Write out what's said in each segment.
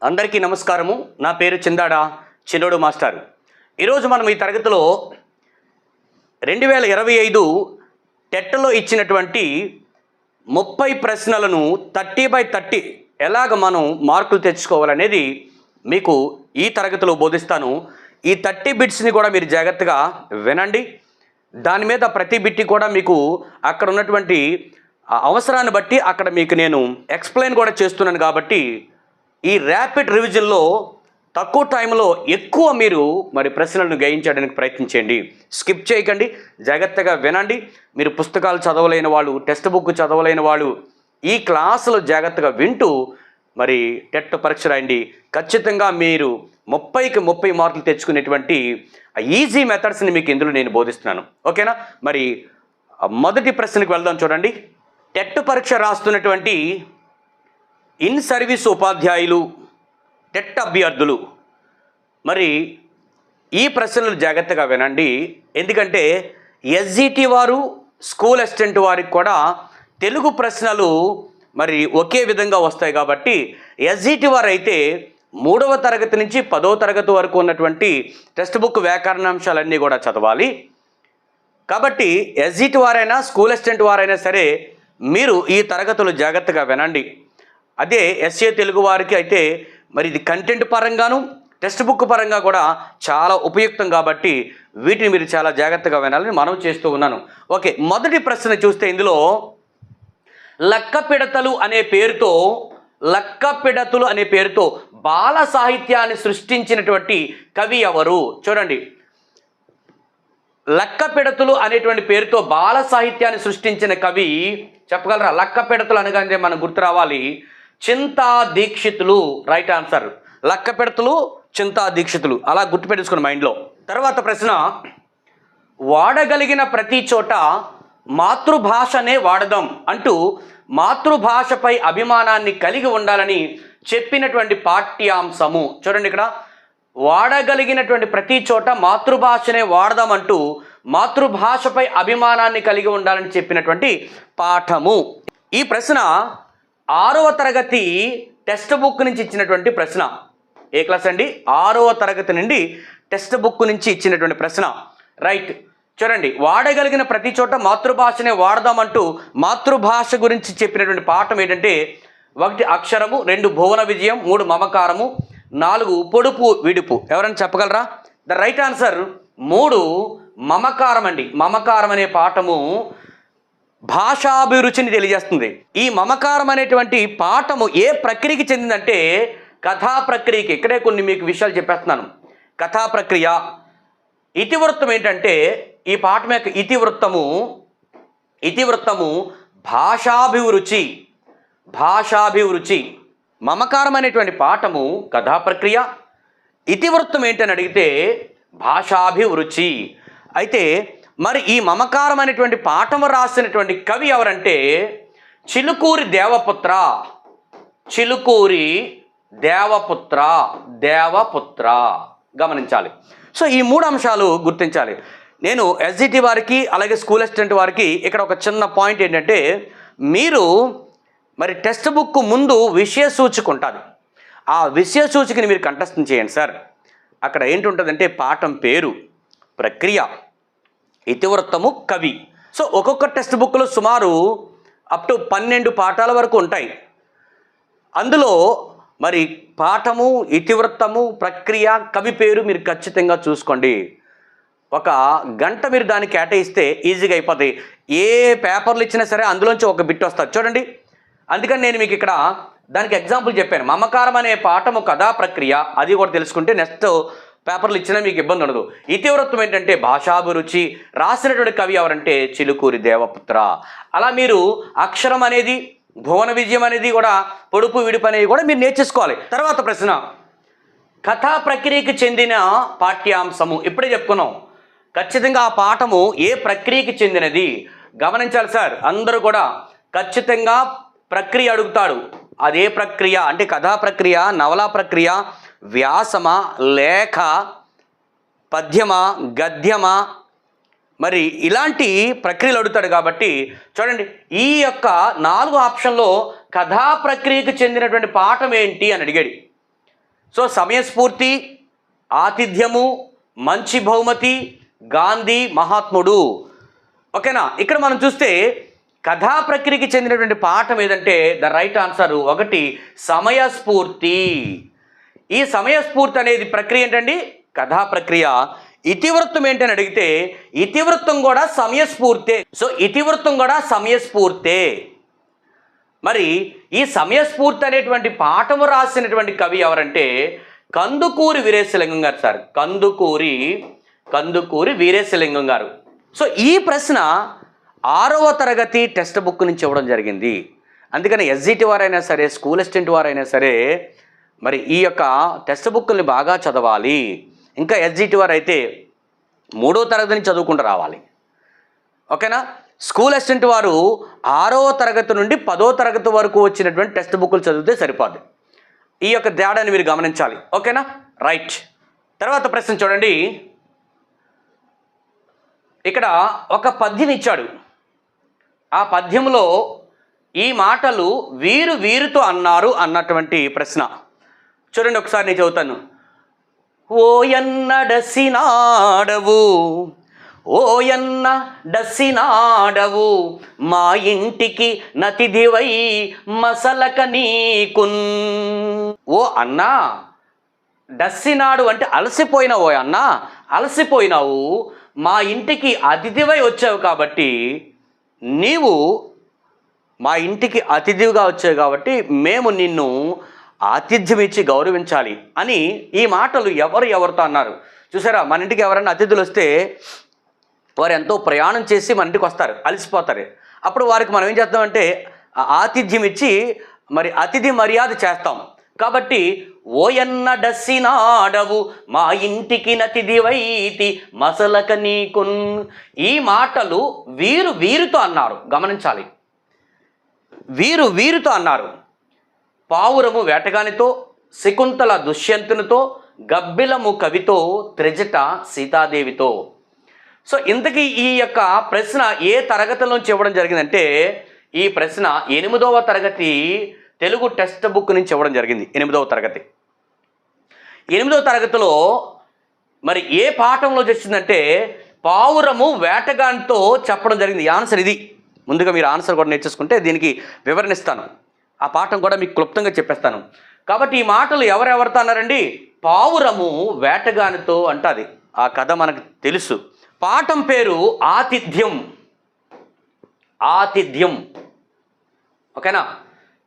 అందరికీ నమస్కారము. నా పేరు చిందాడ చిన్నోడు మాస్టర్. ఈరోజు మనం ఈ తరగతిలో 2025 టెట్లో ఇచ్చినటువంటి 30 ప్రశ్నలను 30/30 ఎలాగ మనం మార్కులు తెచ్చుకోవాలనేది మీకు ఈ తరగతిలో బోధిస్తాను. ఈ 30 బిట్స్ని కూడా మీరు జాగ్రత్తగా వినండి. దాని మీద ప్రతి బిట్టి కూడా మీకు అక్కడ ఉన్నటువంటి అవసరాన్ని బట్టి అక్కడ మీకు నేను ఎక్స్ప్లెయిన్ కూడా చేస్తున్నాను. కాబట్టి ఈ ర్యాపిడ్ రివిజన్లో తక్కువ టైంలో ఎక్కువ మీరు ప్రశ్నలను గ్రహించడానికి ప్రయత్నించండి. స్కిప్ చేయకండి, జాగ్రత్తగా వినండి. మీరు పుస్తకాలు చదవలేని వాళ్ళు, టెక్స్ట్ బుక్ చదవలేని వాళ్ళు ఈ క్లాసులో జాగ్రత్తగా వింటూ టెట్ పరీక్ష రాయండి. ఖచ్చితంగా మీరు 30కి 30 మార్కులు తెచ్చుకునేటువంటి ఈజీ మెథడ్స్ని మీకు ఇందులో నేను బోధిస్తున్నాను. ఓకేనా? మొదటి ప్రశ్నకు వెళ్దాం. చూడండి, టెట్ పరీక్ష రాస్తున్నటువంటి ఇన్ సర్వీస్ ఉపాధ్యాయులు, టెట్ అభ్యర్థులు ఈ ప్రశ్నలు జాగ్రత్తగా వినండి. ఎందుకంటే ఎస్జిటి వారు, స్కూల్ అసిస్టెంట్ వారికి కూడా తెలుగు ప్రశ్నలు ఒకే విధంగా వస్తాయి. కాబట్టి ఎస్జిటి వారు అయితే 3వ తరగతి నుంచి 10వ తరగతి వరకు ఉన్నటువంటి టెక్స్ట్ బుక్ వ్యాకరణాంశాలన్నీ కూడా చదవాలి. కాబట్టి ఎస్జిటి వారైనా స్కూల్ అసిస్టెంట్ వారైనా సరే మీరు ఈ తరగతులు జాగ్రత్తగా వినండి. అదే ఎస్ఏ తెలుగు వారికి అయితే ఇది కంటెంట్ పరంగాను టెక్స్ట్ బుక్ పరంగా కూడా చాలా ఉపయుక్తం. కాబట్టి వీటిని మీరు చాలా జాగ్రత్తగా వినాలని మనం చేస్తూ ఉన్నాను. ఓకే, మొదటి ప్రశ్న చూస్తే ఇందులో లక్కపిడతలు అనే పేరుతో బాల సాహిత్యాన్ని సృష్టించినటువంటి కవి ఎవరు? చూడండి, లక్కపిడతలు అనేటువంటి పేరుతో బాల సాహిత్యాన్ని సృష్టించిన కవి చెప్పగలరా? లక్కపిడతలు అనగానే మనం గుర్తు రావాలి చింతా దీక్షితులు. Right answer. లక్కపిడతలు, చింతా దీక్షితులు, అలా గుర్తుపెట్టుకుని మైండ్లో. తర్వాత ప్రశ్న, వాడగలిగిన ప్రతి చోట మాతృభాషనే వాడదాం అంటూ మాతృభాషపై అభిమానాన్ని కలిగి ఉండాలని చెప్పినటువంటి పాఠ్యాంశము. చూడండి, ఇక్కడ వాడగలిగినటువంటి ప్రతి చోట మాతృభాషనే వాడదామంటూ మాతృభాషపై అభిమానాన్ని కలిగి ఉండాలని చెప్పినటువంటి పాఠము. ఈ ప్రశ్న 6వ తరగతి టెక్స్ట్ బుక్ నుంచి ఇచ్చినటువంటి ప్రశ్న. ఏ క్లాస్ అండి? 6వ తరగతి నుండి టెక్స్ట్ బుక్ నుంచి ఇచ్చినటువంటి ప్రశ్న. రైట్. చూడండి, వాడగలిగిన ప్రతి చోట మాతృభాషనే వాడదామంటూ మాతృభాష గురించి చెప్పినటువంటి పాఠం ఏంటంటే 1 అక్షరము, 2 భువన విజయం, 3 మమకారము, 4 పొడుపు విడుపు. ఎవరైనా చెప్పగలరా? ద రైట్ ఆన్సర్ 3 మమకారం అండి. మమకారం అనే పాఠము భాషాభిరుచిని తెలియజేస్తుంది. ఈ మమకారం అనేటువంటి పాఠము ఏ ప్రక్రియకి చెందిందంటే కథా ప్రక్రియకి. ఇక్కడే కొన్ని మీకు విషయాలు చెప్పేస్తున్నాను. కథా ప్రక్రియ. ఇతివృత్తం ఏంటంటే ఈ పాఠం యొక్క ఇతివృత్తము భాషాభిరుచి. మమకారం అనేటువంటి పాఠము కథా ప్రక్రియ. ఇతివృత్తం ఏంటని అడిగితే భాషాభిరుచి. అయితే ఈ మమకారం అనేటువంటి పాఠము రాసినటువంటి కవి ఎవరంటే చిలుకూరి దేవపుత్ర. గమనించాలి. సో ఈ 3 అంశాలు గుర్తించాలి. నేను ఎస్జిటి వారికి అలాగే స్కూల్ అసిస్టెంట్ వారికి ఇక్కడ ఒక చిన్న పాయింట్ ఏంటంటే మీరు టెక్స్ట్ బుక్ ముందు విషయ సూచిక ఉంటుంది. ఆ విషయ సూచికని మీరు కంఠస్థం చేయండి సార్. అక్కడ ఏంటి ఉంటుందంటే పాఠం పేరు, ప్రక్రియ, ఇతివృత్తము, కవి. సో ఒక్కొక్క టెక్స్ట్ బుక్లో సుమారు అప్ టు 12 పాఠాల వరకు ఉంటాయి. అందులో పాఠము, ఇతివృత్తము, ప్రక్రియ, కవి పేరు మీరు ఖచ్చితంగా చూసుకోండి. 1 గంట మీరు దాన్ని కేటాయిస్తే ఈజీగా అయిపోతాయి. ఏ పేపర్లు ఇచ్చినా సరే అందులోంచి ఒక బిట్ వస్తుంది. చూడండి, అందుకని నేను మీకు ఇక్కడ దానికి ఎగ్జాంపుల్ చెప్పాను. మమకారం అనే పాఠము కథా ప్రక్రియ, అది కూడా తెలుసుకుంటే నెక్స్ట్ పేపర్లు ఇచ్చినా మీకు ఇబ్బంది ఉండదు. ఇతివృత్తం ఏంటంటే భాషాభిరుచి. రాసినటువంటి కవి ఎవరంటే చిలుకూరి దేవపుత్ర. అలా మీరు అక్షరం అనేది, భువన విజయం అనేది కూడా, పొడుపు విడుపు అనేది కూడా మీరు నేర్చేసుకోవాలి. తర్వాత ప్రశ్న, కథా ప్రక్రియకి చెందిన పాఠ్యాంశము. ఇప్పుడే చెప్పుకున్నాం. ఖచ్చితంగా ఆ పాఠము ఏ ప్రక్రియకి చెందినది గమనించాలి సార్. అందరూ కూడా ఖచ్చితంగా ప్రక్రియ అడుగుతాడు. అదే ప్రక్రియ అంటే కథా ప్రక్రియ, నవలా ప్రక్రియ, వ్యాసమా, లేఖ, పద్యమా, గద్యమా, ఇలాంటి ప్రక్రియలు అడుగుతాడు. కాబట్టి చూడండి, ఈ యొక్క 4 ఆప్షన్లో కథా ప్రక్రియకు చెందినటువంటి పాఠం ఏంటి అని అడిగాడు. సో సమయస్ఫూర్తి, ఆతిథ్యము, మంచి బహుమతి, గాంధీ, మహాత్ముడు. ఓకేనా? ఇక్కడ మనం చూస్తే కథా ప్రక్రియకి చెందినటువంటి పాఠం ఏదంటే ద రైట్ ఆన్సర్ 1 సమయస్ఫూర్తి. ఈ సమయస్ఫూర్తి అనేది ప్రక్రియ ఏంటండి? కథా ప్రక్రియ. ఇతివృత్తం ఏంటని అడిగితే ఇతివృత్తం కూడా సమయస్ఫూర్తే. సో ఇతివృత్తం కూడా సమయస్ఫూర్తే. మరి ఈ సమయస్ఫూర్తి అనేటువంటి పాఠము రాసినటువంటి కవి ఎవరంటే కందుకూరి వీరేశలింగం గారు సార్. కందుకూరి వీరేశలింగం గారు. సో ఈ ప్రశ్న 6వ తరగతి టెక్స్ట్ బుక్ నుంచి ఇవ్వడం జరిగింది. అందుకని ఎస్జిటి వారైనా సరే, స్కూల్ అసిస్టెంట్ వారైనా సరే మరి ఈ యొక్క టెక్స్ట్ బుక్ని బాగా చదవాలి. ఇంకా ఎస్జిటి వారు అయితే 3వ తరగతి నుంచి చదువుకుంటూ రావాలి. ఓకేనా? స్కూల్ అసిస్టెంట్ వారు 6వ తరగతి నుండి 10వ తరగతి వరకు వచ్చినటువంటి టెక్స్ట్ బుక్లు చదివితే సరిపోదు. ఈ యొక్క తేడాని మీరు గమనించాలి. ఓకేనా? రైట్. తర్వాత ప్రశ్న చూడండి. ఇక్కడ ఒక పద్యం ఇచ్చాడు. ఆ పద్యంలో ఈ మాటలు వీరు వీరితో అన్నారు అన్నటువంటి ప్రశ్న చూడండి. ఒకసారి నేను చదువుతాను. ఓయన్న డసినాడవు, ఓయన్న డసినాడవు, మా ఇంటికి నతిదివై మసలక నీకున్. ఓ అన్నా, డస్సినాడు అంటే అలసిపోయినావు. ఓ అన్నా, అలసిపోయినావు, మా ఇంటికి అతిథివై వచ్చావు కాబట్టి నీవు మా ఇంటికి అతిథిగా వచ్చావు కాబట్టి మేము నిన్ను ఆతిథ్యం ఇచ్చి గౌరవించాలి అని ఈ మాటలు ఎవరితో అన్నారు. చూసారా? మన ఇంటికి ఎవరైనా అతిథులు వస్తే వారు ఎంతో ప్రయాణం చేసి మన ఇంటికి వస్తారు, అలసిపోతారు. అప్పుడు వారికి మనం ఏం చేస్తామంటే ఆతిథ్యం ఇచ్చి మరి అతిథి మర్యాద చేస్తాం. కాబట్టి ఓయన్న డస్సినాడవు, మా ఇంటికి నతిదివైతి మసలక నీకున్. ఈ మాటలు వీరితో అన్నారు. గమనించాలి, వీరితో అన్నారు. పావురము వేటగానితో, శకుంతల దుష్యంతునితో, గబ్బిలము కవితో, త్రిజట సీతాదేవితో. సో ఇంతకీ ఈ యొక్క ప్రశ్న ఏ తరగతిలోంచి ఇవ్వడం జరిగిందంటే ఈ ప్రశ్న 8వ తరగతి తెలుగు టెక్స్ట్ బుక్ నుంచి ఇవ్వడం జరిగింది. 8వ తరగతి. 8వ తరగతిలో మరి ఏ పాఠంలో వచ్చిందంటే పావురము వేటగానితో చెప్పడం జరిగింది. ఈ ఆన్సర్ ఇది. ముందుగా మీరు ఆన్సర్ కూడా నేర్చేసుకుంటే దీనికి వివరణ ఇస్తాను. ఆ పాఠం కూడా మీకు క్లుప్తంగా చెప్పేస్తాను. కాబట్టి ఈ మాటలు ఎవరెవరితో అన్నారండి? పావురము వేటగానితో అంటది. ఆ కథ మనకు తెలుసు. పాఠం పేరు ఆతిథ్యం. ఓకేనా?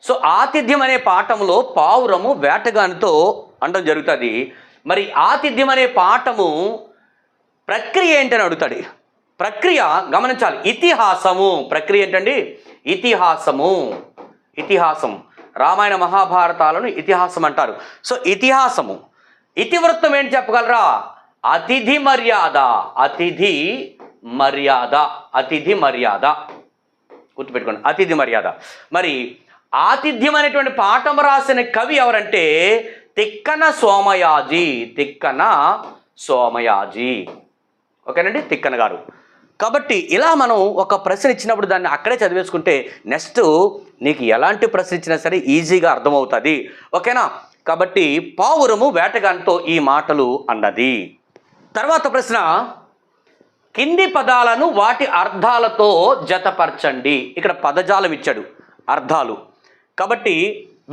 సో ఆతిథ్యం అనే పాఠంలో పావురము వేటగానితో అనడం జరుగుతుంది. మరి ఆతిథ్యం అనే పాఠము ప్రక్రియ ఏంటని అడుగుతాడు. ప్రక్రియ గమనించాలి. ఇతిహాసము. ప్రక్రియ ఏంటండి? ఇతిహాసం. రామాయణ మహాభారతాలను ఇతిహాసం అంటారు. సో ఇతిహాసము. ఇతివృత్తం ఏంటి చెప్పగలరా? అతిథి మర్యాద. గుర్తుపెట్టుకోండి, అతిథి మర్యాద. మరి ఆతిథ్యం అనేటువంటి పాఠం రాసిన కవి ఎవరంటే తిక్కన సోమయాజి. ఓకేనండి, తిక్కన గారు. కాబట్టి ఇలా మనం ఒక ప్రశ్న ఇచ్చినప్పుడు దాన్ని అక్కడే చదివేసుకుంటే నెక్స్ట్ నీకు ఎలాంటి ప్రశ్న ఇచ్చినా సరే ఈజీగా అర్థమవుతుంది. ఓకేనా? కాబట్టి పావురము వేటగానితో ఈ మాటలు అన్నది. తర్వాత ప్రశ్న, కింది పదాలను వాటి అర్థాలతో జతపరచండి. ఇక్కడ పదజాలం ఇచ్చాడు, అర్థాలు. కాబట్టి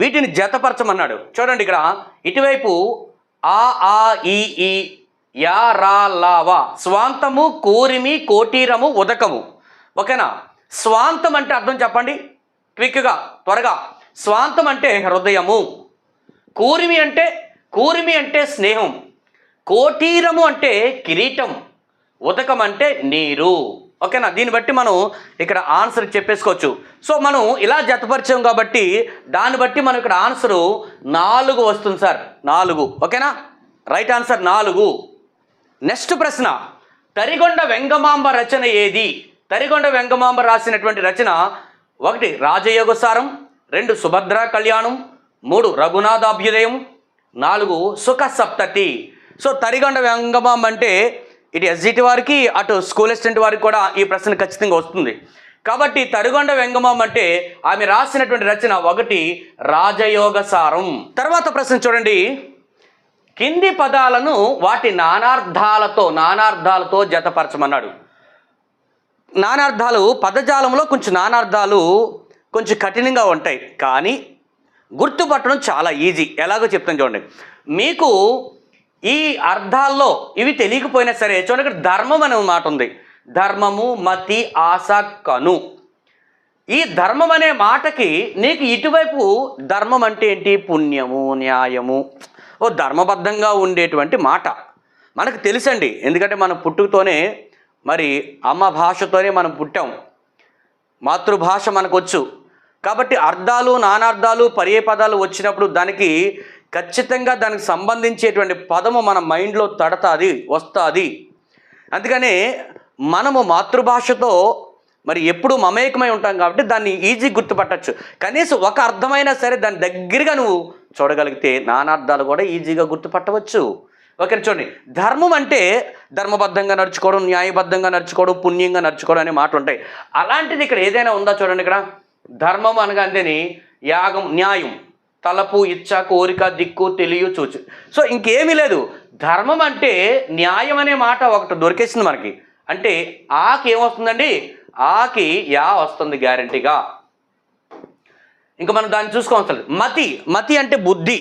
వీటిని జతపరచమన్నాడు. చూడండి, ఇక్కడ ఇటువైపు ఆ ఈ యా రా లా వా స్వాంతము, కూరిమి, కోటీరము, ఉదకము. ఓకేనా? స్వాంతం అంటే అర్థం చెప్పండి క్విక్గా, త్వరగా. స్వాంతం అంటే హృదయము. కూరిమి అంటే స్నేహం. కోటీరము అంటే కిరీటం. ఉదకం అంటే నీరు. ఓకేనా? దీన్ని బట్టి మనం ఇక్కడ ఆన్సర్ చెప్పేసుకోవచ్చు. సో మనం ఇలా జతపరిచాం కాబట్టి దాన్ని బట్టి మనం ఇక్కడ ఆన్సరు 4 వస్తుంది సార్. 4. ఓకేనా? Right answer 4. నెక్స్ట్ ప్రశ్న, తరిగొండ వెంగమాంబ రచన ఏది? తరిగొండ వెంగమాంబ రాసినటువంటి రచన 1 రాజయోగసారం, 2 సుభద్రా కళ్యాణం, 3 రఘునాథాభ్యుదయం, 4 సుఖ సప్తతి. సో తరిగొండ వెంగమాంబ అంటే ఇటు ఎస్జిటి వారికి అటు స్కూల్ అసిస్టెంట్ వారికి కూడా ఈ ప్రశ్న ఖచ్చితంగా వస్తుంది. కాబట్టి తరిగొండ వెంగమాంబ అంటే ఆమె రాసినటువంటి రచన 1 రాజయోగసారం. తర్వాత ప్రశ్న చూడండి, కింది పదాలను వాటి నానార్థాలతో జతపరచమన్నాడు. నానార్థాలు పదజాలంలో కొంచెం నానార్థాలు కొంచెం కఠినంగా ఉంటాయి, కానీ గుర్తుపట్టడం చాలా ఈజీ. ఎలాగో చెప్తాను చూడండి. మీకు ఈ అర్థాల్లో ఇవి తెలియకపోయినా సరే చూడండి, ఇక్కడ ధర్మం అనే మాట ఉంది. ధర్మము, మతి, ఆశ, కను. ఈ ధర్మం అనే మాటకి నీకు ఇటువైపు ధర్మం అంటే ఏంటి? పుణ్యము, న్యాయము, ఓ ధర్మబద్ధంగా ఉండేటువంటి మాట మనకు తెలుసండి. ఎందుకంటే మనం పుట్టుకతోనే మరి అమ్మ భాషతోనే మనం పుట్టాం, మాతృభాష మనకు వచ్చు. కాబట్టి అర్థాలు, నానార్థాలు, పర్యాయపదాలు వచ్చినప్పుడు దానికి ఖచ్చితంగా దానికి సంబంధించేటువంటి పదము మన మైండ్లో వస్తుంది. అందుకనే మనము మాతృభాషతో మరి ఎప్పుడు మమేకమై ఉంటాం కాబట్టి దాన్ని ఈజీ గుర్తుపట్టచ్చు. కనీసం ఒక అర్థమైనా సరే దాని దగ్గరగా నువ్వు చూడగలిగితే నానార్థాలు కూడా ఈజీగా గుర్తుపట్టవచ్చు. ఓకే, చూడండి. ధర్మం అంటే ధర్మబద్ధంగా నడుచుకోవడం, న్యాయబద్ధంగా నడుచుకోవడం, పుణ్యంగా నడుచుకోవడం అనే మాట ఉంటాయి. అలాంటిది ఇక్కడ ఏదైనా ఉందా చూడండి. ఇక్కడ ధర్మం అనగా అంతేని యాగం, న్యాయం, తలపు, ఇచ్చ, కోరిక, దిక్కు, తెలియ, చూచు. సో ఇంకేమీ లేదు. ధర్మం అంటే న్యాయం అనే మాట ఒకటి దొరికేసింది మనకి. అంటే ఆకి ఏమొస్తుందండి? ఆకి యా వస్తుంది గ్యారంటీగా. ఇంకా మనం దాన్ని చూసుకోవాలి. మతి అంటే బుద్ధి.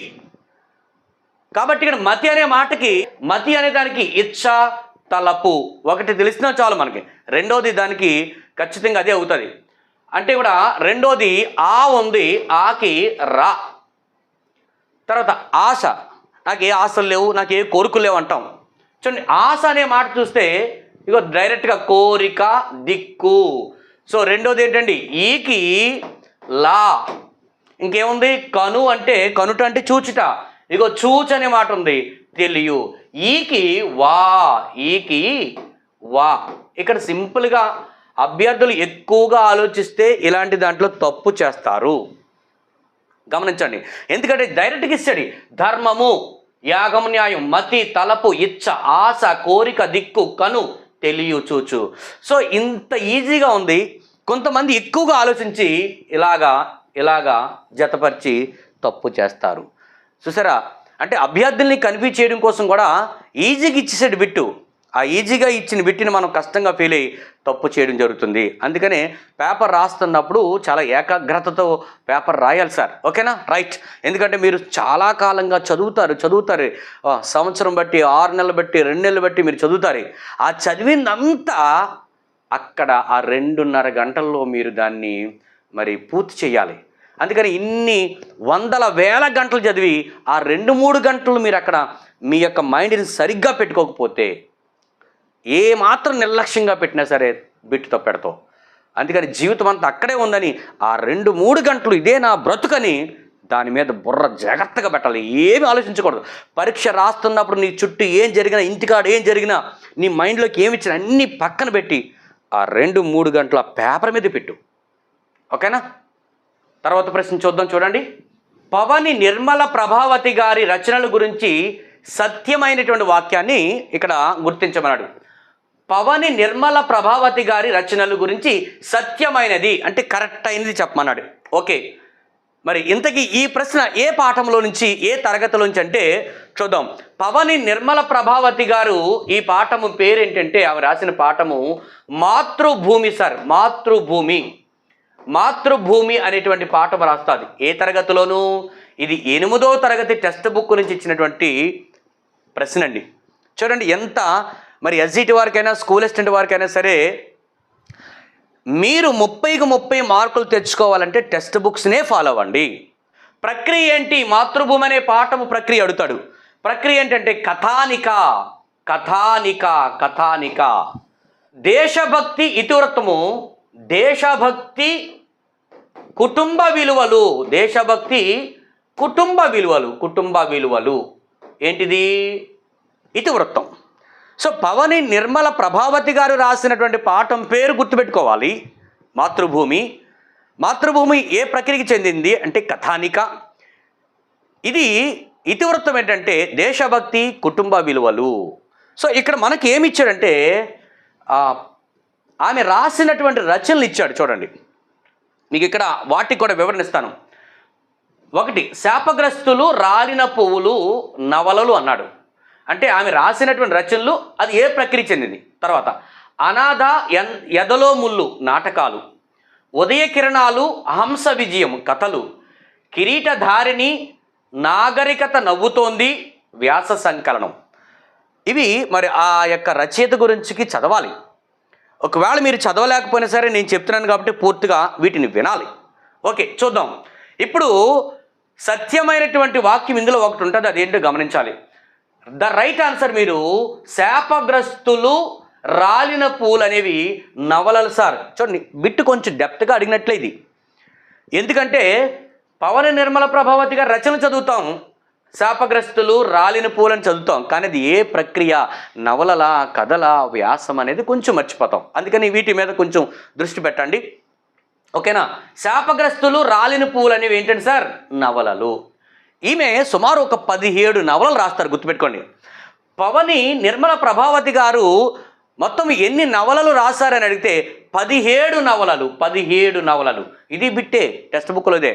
కాబట్టి ఇక్కడ మతి అనే మాటకి, మతి అనే దానికి ఇచ్చ, తలపు ఒకటి తెలిసినా చాలు మనకి. రెండోది దానికి ఖచ్చితంగా అదే అవుతుంది. అంటే కూడా రెండోది ఆ ఉంది, ఆకి రా. తర్వాత ఆశ, నాకు ఏ ఆశలు లేవు, నాకు ఏ కోరికలు లేవు అంటాం. చూడండి, ఆశ అనే మాట చూస్తే ఇగో డైరెక్ట్గా కోరిక, దిక్కు. సో రెండోది ఏంటండి? ఈకి లా. ఇంకేముంది? కను అంటే కనుట అంటే చూచుట. ఇగో చూచు అనే మాట ఉంది, తెలియు. ఈకి వా, ఈకి వా. ఇక్కడ సింపుల్గా అభ్యర్థులు ఎక్కువగా ఆలోచిస్తే ఇలాంటి దాంట్లో తప్పు చేస్తారు, గమనించండి. ఎందుకంటే డైరెక్ట్గా ఇస్తాడు. ధర్మము, యాగం, న్యాయం, మతి, తలపు, ఇచ్చ, ఆశ, కోరిక, దిక్కు, కను, తెలియ, చూచు. సో ఇంత ఈజీగా ఉంది. కొంతమంది ఎక్కువగా ఆలోచించి ఇలాగా జతపరిచి తప్పు చేస్తారు. చూసారా? అంటే అభ్యర్థుల్ని కన్ఫ్యూజ్ చేయడం కోసం కూడా ఈజీగా ఇచ్చేసాడు బిట్టు. ఆ ఈజీగా ఇచ్చిన బిట్టిని మనం కష్టంగా ఫీల్ అయ్యి తప్పు చేయడం జరుగుతుంది. అందుకనే పేపర్ రాస్తున్నప్పుడు చాలా ఏకాగ్రతతో పేపర్ రాయాలి సార్. ఓకేనా? రైట్. ఎందుకంటే మీరు చాలా కాలంగా చదువుతారు. సంవత్సరం బట్టి, 6 నెలలు బట్టి, 2 నెలలు బట్టి మీరు చదువుతారు. ఆ చదివిందంతా అక్కడ ఆ 2.5 గంటల్లో మీరు దాన్ని మరి పూర్తి చేయాలి. అందుకని ఇన్ని వందల వేల గంటలు చదివి ఆ 2-3 గంటలు మీరు అక్కడ మీ యొక్క మైండ్ని సరిగ్గా పెట్టుకోకపోతే, ఏ మాత్రం నిర్లక్ష్యంగా పెట్టినా సరే బిట్టు తప్పెడతావు. అందుకని జీవితం అంతా అక్కడే ఉందని ఆ 2-3 గంటలు ఇదే నా బ్రతుకని దాని మీద బుర్ర జాగ్రత్తగా పెట్టాలి. ఏమి ఆలోచించకూడదు. పరీక్ష రాస్తున్నప్పుడు నీ చుట్టూ ఏం జరిగినా, ఇంటికాడ ఏం జరిగినా, నీ మైండ్లోకి ఏమి ఇచ్చినా అన్నీ పక్కన పెట్టి ఆ 2-3 గంటల పేపర్ మీద పెట్టు. ఓకేనా? తర్వాత ప్రశ్న చూద్దాం. చూడండి. పవని నిర్మల ప్రభావతి గారి రచనల గురించి సత్యమైనటువంటి వాక్యాన్ని ఇక్కడ గుర్తించమన్నాడు. పవని నిర్మల ప్రభావతి గారి రచనల గురించి సత్యమైనది అంటే కరెక్ట్ అయినది చెప్పమన్నాడు. ఓకే, మరి ఇంతకీ ఈ ప్రశ్న ఏ పాఠంలో నుంచి, ఏ తరగతిలో నుంచి అంటే చూద్దాం. పవని నిర్మల ప్రభావతి గారు ఈ పాఠము పేరేంటంటే, ఆమె రాసిన పాఠము మాతృభూమి సార్. మాతృభూమి అనేటువంటి పాఠం రాస్తుంది. ఏ తరగతిలోనూ? ఇది 8వ తరగతి టెక్స్ట్ బుక్ నుంచి ఇచ్చినటువంటి ప్రశ్న అండి. చూడండి ఎంత మరి ఎస్జిటి వారికైనా, స్కూల్ అసిస్టెంట్ వారికైనా సరే మీరు 30కి 30 మార్కులు తెచ్చుకోవాలంటే టెక్స్ట్ బుక్స్నే ఫాలో అవ్వండి. ప్రక్రియ ఏంటి? మాతృభూమి అనే పాఠము ప్రక్రియ అడుగుతాడు. ప్రక్రియ ఏంటంటే కథానిక. దేశభక్తి ఇతివృత్తము, దేశభక్తి కుటుంబ విలువలు, కుటుంబ విలువలు ఏంటిది? ఇతివృత్తం. సో పవని నిర్మల ప్రభావతి గారు రాసినటువంటి పాఠం పేరు గుర్తుపెట్టుకోవాలి. మాతృభూమి ఏ ప్రక్రియకి చెందింది అంటే కథానిక. ఇది ఇతివృత్తం ఏంటంటే దేశభక్తి, కుటుంబ విలువలు. సో ఇక్కడ మనకి ఏమి ఇచ్చాడంటే ఆమె రాసినటువంటి రచనలు ఇచ్చాడు. చూడండి, మీకు ఇక్కడ వాటికి కూడా వివరణ ఇస్తాను. ఒకటి శాపగ్రస్తులు, రాలిన పువ్వులు, నవలలు అన్నాడు. అంటే ఆమె రాసినటువంటి రచనలు అది ఏ ప్రక్రియ చెందింది. తర్వాత అనాథ, ఎదలో ముళ్ళు నాటకాలు, ఉదయ కిరణాలు, హంస విజయం కథలు, కిరీటధారిణి, నాగరికత నవ్వుతోంది, వ్యాస సంకలనం. ఇవి మరి ఆ యొక్క రచయిత గురించి చదవాలి. ఒకవేళ మీరు చదవలేకపోయినా సరే నేను చెప్తున్నాను కాబట్టి పూర్తిగా వీటిని వినాలి. ఓకే, చూద్దాం. ఇప్పుడు సత్యమైనటువంటి వాక్యం ఇందులో ఒకటి ఉంటుంది, అదేంటో గమనించాలి. ద రైట్ ఆన్సర్ మీరు శాపగ్రస్తులు, రాలిన పూలు అనేవి నవలలు సార్. చూడండి, బిట్టు కొంచెం డెప్త్గా అడిగినట్లే ఇది. ఎందుకంటే పవన నిర్మల ప్రభావతి గారి రచన చదువుతాం, శాపగ్రస్తులు, రాలిన పూలని చదువుతాం, కానీ అది ఏ ప్రక్రియ, నవలల, కథల, వ్యాసం అనేది కొంచెం మర్చిపోతాం. అందుకని వీటి మీద కొంచెం దృష్టి పెట్టండి. ఓకేనా? శాపగ్రస్తులు, రాలిన పూలు అనేవి ఏంటంటే సార్ నవలలు. ఈమె సుమారు ఒక 17 నవలలు రాస్తారు, గుర్తుపెట్టుకోండి. పవని నిర్మల ప్రభావతి గారు మొత్తం ఎన్ని నవలలు రాశారని అడిగితే 17 నవలలు. 17 నవలలు. ఇది బిట్టే టెక్స్ట్ బుక్లో ఇదే.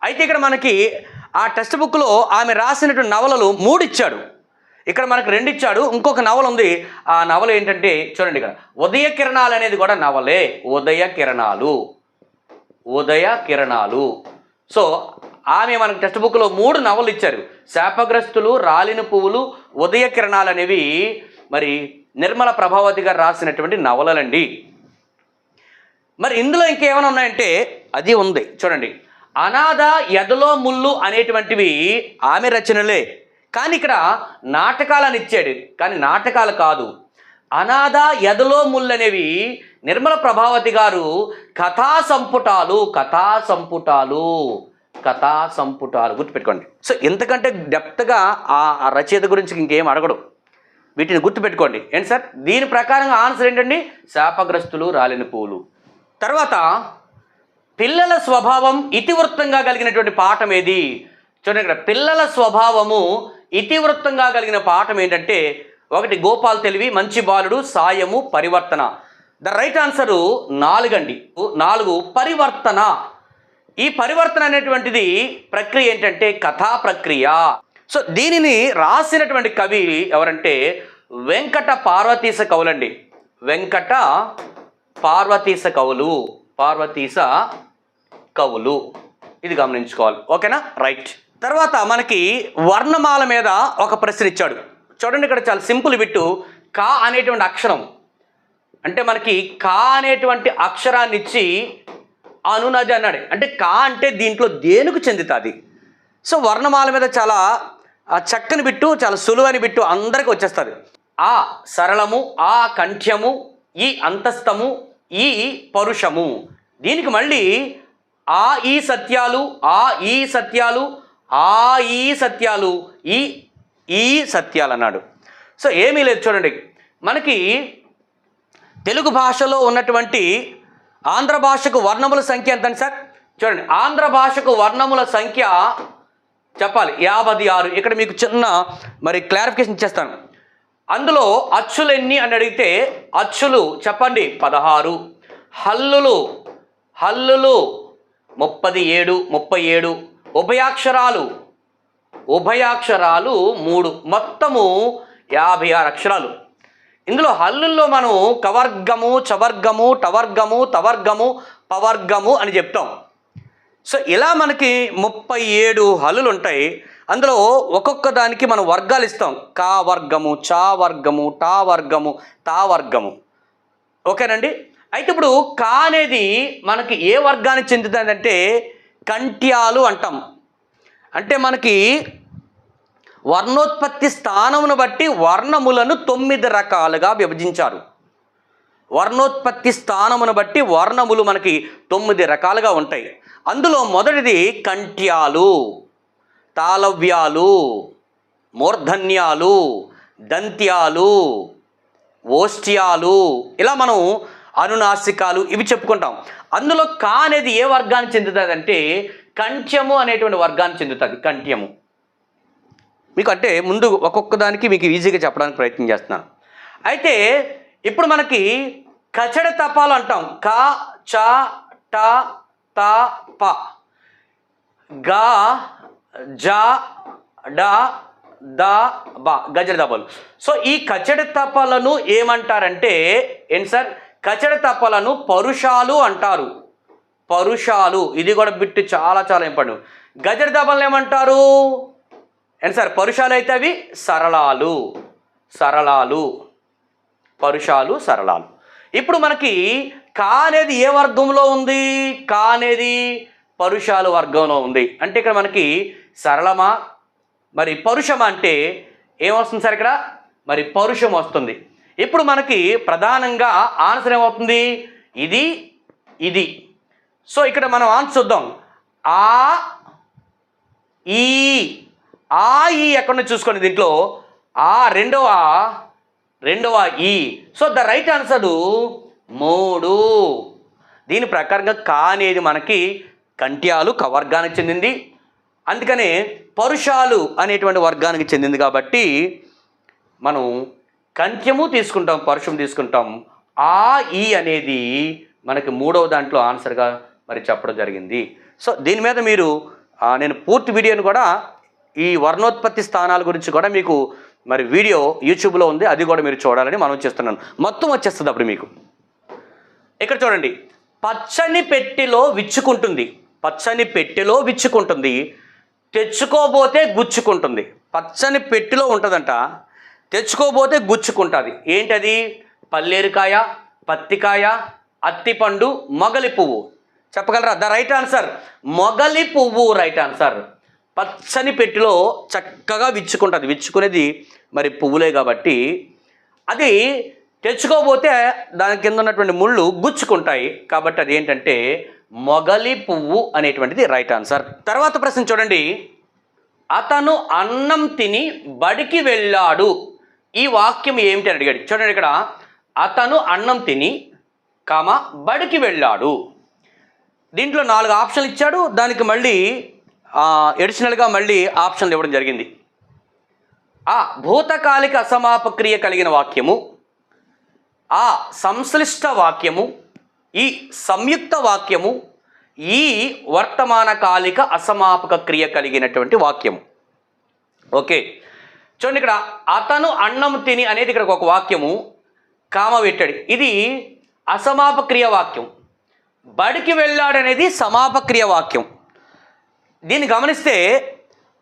అయితే ఇక్కడ మనకి ఆ టెక్స్ట్ బుక్లో ఆమె రాసినటువంటి నవలలు 3 ఇచ్చాడు, ఇక్కడ మనకు 2 ఇచ్చాడు. ఇంకొక నవల ఉంది, ఆ నవల ఏంటంటే చూడండి, ఇక్కడ ఉదయ కిరణాలు అనేది కూడా నవలే. ఉదయ కిరణాలు, ఉదయ కిరణాలు. సో ఆమె మనకు టెక్స్ట్ బుక్లో 3 నవలు ఇచ్చారు. శాపగ్రస్తులు, రాలిన పువ్వులు, ఉదయ కిరణాలు అనేవి మరి నిర్మల ప్రభావతి గారు రాసినటువంటి నవలలండి. మరి ఇందులో ఇంకేమైనా ఉన్నాయంటే అది ఉంది, చూడండి. అనాథ, ఎదలో ముళ్ళు అనేటువంటివి ఆమె రచనలే, కానీ ఇక్కడ నాటకాలను ఇచ్చాడు, కానీ నాటకాలు కాదు. అనాథ, ఎదలో ముళ్ళు అనేవి నిర్మల ప్రభావతి గారు కథా సంపుటాలు, కథా సంపుటాలు, కథా సంపుటాలు. గుర్తుపెట్టుకోండి. సో ఎంతకంటే డెప్త్గా ఆ రచయిత గురించి ఇంకేం అడగడు, వీటిని గుర్తుపెట్టుకోండి. ఏంటి సార్ దీని ప్రకారంగా ఆన్సర్ ఏంటండి? శాపగ్రస్తులు, రాలిన పువ్వులు. తర్వాత పిల్లల స్వభావం ఇతివృత్తంగా కలిగినటువంటి పాఠం ఏది? చూడండి, ఇక్కడ పిల్లల స్వభావము ఇతివృత్తంగా కలిగిన పాఠం ఏంటంటే ఒకటి గోపాల్ తెలివి, మంచి బాలుడు, సాయము, పరివర్తన. ద రైట్ ఆన్సరు 4 అండి. 4 పరివర్తన. ఈ పరివర్తన అనేటువంటిది ప్రక్రియ ఏంటంటే కథా ప్రక్రియ. సో దీనిని రాసినటువంటి కవి ఎవరంటే వెంకట పార్వతీశ కవులండి. వెంకట పార్వతీశ కవులు, పార్వతీశ కవులు. ఇది గమనించుకోవాలి. ఓకేనా? రైట్. తర్వాత మనకి వర్ణమాల మీద ఒక ప్రశ్న ఇచ్చాడు. చూడండి, ఇక్కడ చాలా సింపుల్ బిట్టు. కా అనేటువంటి అక్షరం అంటే మనకి కా అనేటువంటి అక్షరాన్ని ఇచ్చి అనునది అన్నాడు. అంటే కా అంటే దీంట్లో దేనికి చెందుతుంది. సో వర్ణమాల మీద చాలా చక్కని బిట్టు, చాలా సులువైన బిట్టు, అందరికీ వచ్చేస్తుంది. ఆ సరళము, ఆ కంఠ్యము, ఈ అంతస్తము, ఈ పరుషము. దీనికి మళ్ళీ ఆ ఈ సత్యాలు, ఆ ఈ సత్యాలు, ఆ ఈ సత్యాలు, ఈ సత్యాలు అన్నాడు. సో ఏమీ లేదు. చూడండి, మనకి తెలుగు భాషలో ఉన్నటువంటి ఆంధ్ర భాషకు వర్ణముల సంఖ్య ఎంత సార్? చూడండి, ఆంధ్ర భాషకు వర్ణముల సంఖ్య చెప్పాలి 56. ఇక్కడ మీకు చిన్న మరి క్లారిఫికేషన్ ఇచ్చేస్తాను. అందులో అచ్చులు ఎన్ని అని అడిగితే అచ్చులు చెప్పండి 16. హల్లులు, హల్లులు 37. ఉభయాక్షరాలు, ఉభయాక్షరాలు 3. మొత్తము 56 అక్షరాలు. ఇందులో హల్లుల్లో మనం కవర్గము, చవర్గము, టవర్గము, తవర్గము, పవర్గము అని చెప్తాం. సో ఇలా మనకి 37 హల్లులు ఉంటాయి. అందులో ఒక్కొక్క దానికి మనం వర్గాలు ఇస్తాం. కా వర్గము, చా వర్గము, టా వర్గము, తా వర్గము. ఓకేనండి? అయితే ఇప్పుడు కా అనేది మనకి ఏ వర్గానికి చెందుతుందంటే కంఠ్యాలు అంటాం. అంటే మనకి వర్ణోత్పత్తి స్థానమును బట్టి వర్ణములను 9 రకాలుగా విభజించారు. వర్ణోత్పత్తి స్థానమును బట్టి వర్ణములు మనకి 9 రకాలుగా ఉంటాయి. అందులో మొదటిది కంఠ్యాలు, తాళవ్యాలు, మూర్ధన్యాలు, దంత్యాలు, ఓష్ట్యాలు, ఇలా మనం అనునాసికాలు ఇవి చెప్పుకుంటాం. అందులో కా అనేది ఏ వర్గానికి చెందుతుంది అంటే కంఠ్యము అనేటువంటి వర్గానికి చెందుతుంది. కంఠ్యము మీకు అంటే ముందు ఒక్కొక్క దానికి మీకు ఈజీగా చెప్పడానికి ప్రయత్నం చేస్తున్నాను. అయితే ఇప్పుడు మనకి కచడ తపాలు అంటాం. క, చ, ట, త, ప. గా జా డా దా బా గజడ తపలు. సో ఈ కచడి తపలను ఏమంటారంటే ఏంటి సార్? కచడి తపలను పరుషాలు అంటారు. పరుషాలు, ఇది కూడా బిట్టు చాలా చాలా ఇంపార్టెంట్. గజడ తపలను ఏమంటారు ఏంటి సార్? పరుషాలు అయితే అవి సరళాలు. సరళాలు, పరుషాలు, సరళాలు. ఇప్పుడు మనకి కా అనేది ఏ వర్గంలో ఉంది? కా అనేది పరుషాలు వర్గంలో ఉంది. అంటే ఇక్కడ మనకి సరళమా మరి పరుషమా అంటే ఏమొస్తుంది సార్? ఇక్కడ మరి పరుషం వస్తుంది. ఇప్పుడు మనకి ప్రధానంగా ఆన్సర్ ఏమవుతుంది? ఇది, ఇది. సో ఇక్కడ మనం ఆన్సర్ చూద్దాం. ఆ ఈ, ఆ ఈ ఎక్కడ చూసుకోండి. దీంట్లో ఆ రెండవ ఈ. So the right answer 3. దీని ప్రకారంగా కా అనేది మనకి కంట్యాలు వర్గానికి చెందింది. అందుకనే పరుషాలు అనేటువంటి వర్గానికి చెందింది కాబట్టి మనం కంట్యము తీసుకుంటాం, పరుషం తీసుకుంటాం. ఆ ఈ అనేది మనకి 3వ దాంట్లో ఆన్సర్గా మరి చెప్పడం జరిగింది. సో దీని మీద మీరు నేను పూర్తి వీడియోని కూడా ఈ వర్ణోత్పత్తి స్థానాల గురించి కూడా మీకు మరి వీడియో యూట్యూబ్లో ఉంది, అది కూడా మీరు చూడాలని మనం చేస్తున్నాను. మొత్తం వచ్చేస్తుంది అప్పుడు మీకు. ఇక్కడ చూడండి, పచ్చని పెట్టెలో విచ్చుకుంటుంది. పచ్చని పెట్టెలో విచ్చుకుంటుంది, తెచ్చుకోబోతే గుచ్చుకుంటుంది. పచ్చని పెట్టెలో ఉంటుందంట, తెచ్చుకోబోతే గుచ్చుకుంటుంది. ఏంటది? పల్లేరుకాయ, పత్తికాయ, అత్తిపండు, మొగలి పువ్వు. చెప్పగలరా? ద రైట్ ఆన్సర్ మొగలి పువ్వు. Right answer. పచ్చని పెట్టెలో చక్కగా విచ్చుకుంటుంది. విచ్చుకునేది మరి పువ్వులే కాబట్టి అది తెచ్చుకోబోతే దాని కింద ఉన్నటువంటి ముళ్ళు గుచ్చుకుంటాయి కాబట్టి అది ఏంటంటే మొగలి పువ్వు అనేటువంటిది రైట్ ఆన్సర్. తర్వాత ప్రశ్న చూడండి. అతను అన్నం తిని బడికి వెళ్ళాడు. ఈ వాక్యం ఏమిటి అని అడిగాడు. చూడండి, ఇక్కడ అతను అన్నం తిని బడికి వెళ్ళాడు. దీంట్లో 4 ఆప్షన్లు ఇచ్చాడు. దానికి మళ్ళీ ఎడిషనల్గా మళ్ళీ ఆప్షన్లు ఇవ్వడం జరిగింది. ఆ భూతకాలిక అసమాపక్రియ కలిగిన వాక్యము, ఆ సంశ్లిష్ట వాక్యము, ఈ సంయుక్త వాక్యము, ఈ వర్తమానకాలిక అసమాపక క్రియ కలిగినటువంటి వాక్యము. ఓకే, చూడండి, ఇక్కడ అతను అన్నం తిని అనేది ఇక్కడ ఒక వాక్యము, కామ పెట్టాడు, ఇది అసమాపక్రియ వాక్యం. బడికి వెళ్ళాడనేది సమాపక్రియ వాక్యం. దీన్ని గమనిస్తే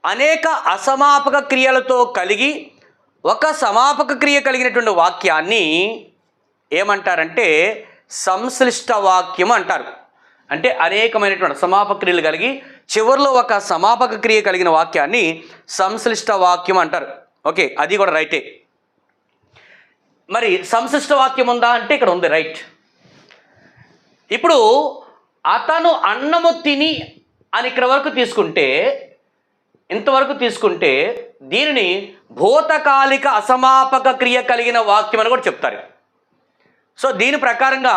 అనేక అసమాపక క్రియలతో కలిగి ఒక సమాపక క్రియ కలిగినటువంటి వాక్యాన్ని ఏమంటారంటే సంశ్లిష్ట వాక్యం అంటారు. అంటే అనేకమైనటువంటి సమాపక క్రియలు కలిగి చివరిలో ఒక సమాపక క్రియ కలిగిన వాక్యాన్ని సంశ్లిష్ట వాక్యం అంటారు. ఓకే, అది కూడా రైటే. మరి సంశ్లిష్ట వాక్యం ఉందా అంటే ఇక్కడ ఉంది, రైట్. ఇప్పుడు అతను అన్నము తిని అని ఇక్కడ వరకు తీసుకుంటే, ఇంతవరకు తీసుకుంటే దీనిని భూతకాలిక అసమాపక క్రియ కలిగిన వాక్యం అని కూడా చెప్తారు. సో దీని ప్రకారంగా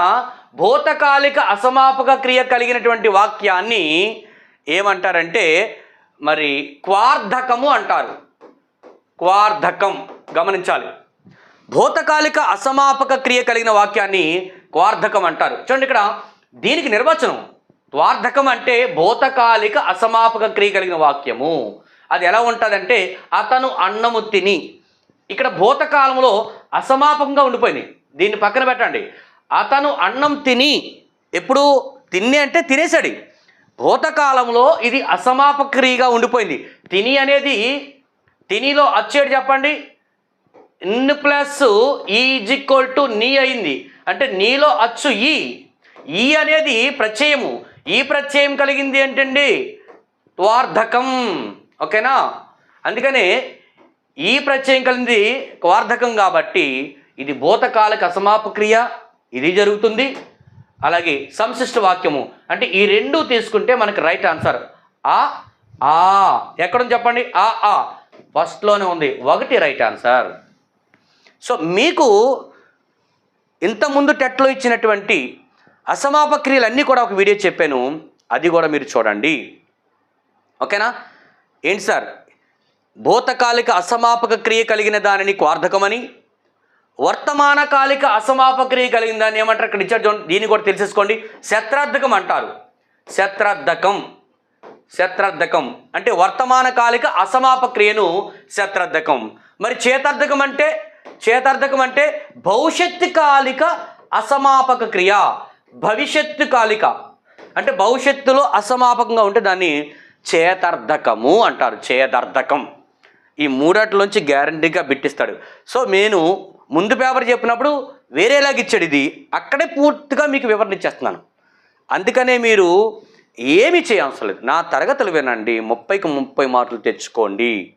భూతకాలిక అసమాపక క్రియ కలిగినటువంటి వాక్యాన్ని ఏమంటారంటే మరి క్వార్ధకము అంటారు. క్వార్ధకం, గమనించాలి. భూతకాలిక అసమాపక క్రియ కలిగిన వాక్యాన్ని క్వార్ధకం అంటారు. చూడండి, ఇక్కడ దీనికి నిర్వచనం క్వార్ధకం అంటే భూతకాలిక అసమాపక క్రియ కలిగిన వాక్యము. అది ఎలా ఉంటుందంటే అతను అన్నము తిని, ఇక్కడ భూతకాలంలో అసమాపకంగా ఉండిపోయింది, దీన్ని పక్కన పెట్టండి. అతను అన్నం తిని, ఎప్పుడు తిని అంటే తినేసాడు, భూతకాలంలో ఇది అసమాపక క్రియగా ఉండిపోయింది. తిని అనేది తినిలో అచ్చేడు చెప్పండి, ఇన్ ప్లస్ ఈ నీ అయింది. అంటే నీలో అచ్చు ఈ అనేది ప్రత్యయము, ఈ ప్రత్యయం కలిగింది ఏంటండి క్వార్ధకం. ఓకేనా? అందుకనే ఈ ప్రత్యయం కలిగింది క్వార్ధకం కాబట్టి ఇది భూతకాలిక అసమాపక్రియ, ఇది జరుగుతుంది. అలాగే సంశిష్ట వాక్యము అంటే ఈ రెండు తీసుకుంటే మనకి రైట్ ఆన్సర్ ఆ ఎక్కడుంది చెప్పండి, ఆ ఫస్ట్లోనే ఉంది, 1 రైట్ ఆన్సర్. సో మీకు ఇంతకుముందు టెట్లో ఇచ్చినటువంటి అసమాపక క్రియలు అన్నీ కూడా ఒక వీడియో చెప్పాను, అది కూడా మీరు చూడండి. ఓకేనా? ఏంటి సార్, భూతకాలిక అసమాపక క్రియ కలిగిన దానిని క్వార్ధకమని, వర్తమానకాలిక అసమాపక క్రియ కలిగిన దాన్ని ఏమంటారు ఇక్కడ ఇచ్చారు, దీన్ని కూడా తెలిసేసుకోండి, శత్రార్థకం అంటారు. శత్రార్థకం శత్రర్థకం అంటే వర్తమాన కాలిక అసమాపక క్రియను శత్రర్థకం. మరి చేతర్థకం అంటే భవిష్యత్తు కాలిక అసమాపక క్రియ. భవిష్యత్తు కాలిక అంటే భవిష్యత్తులో అసమాపకంగా ఉంటే దాన్ని చేతర్థకము అంటారు. చేతర్థకం. ఈ మూడట్లోంచి గ్యారంటీగా బిట్టిస్తాడు. సో నేను ముందు పేపర్ చెప్పినప్పుడు వేరేలాగా ఇచ్చాడు, ఇది అక్కడే పూర్తిగా మీకు వివరణ ఇచ్చేస్తున్నాను. అందుకనే మీరు ఏమీ చేయవసరం లేదు, నా తరగతులు వినండి, 30కి 30 మార్కులు తెచ్చుకోండి.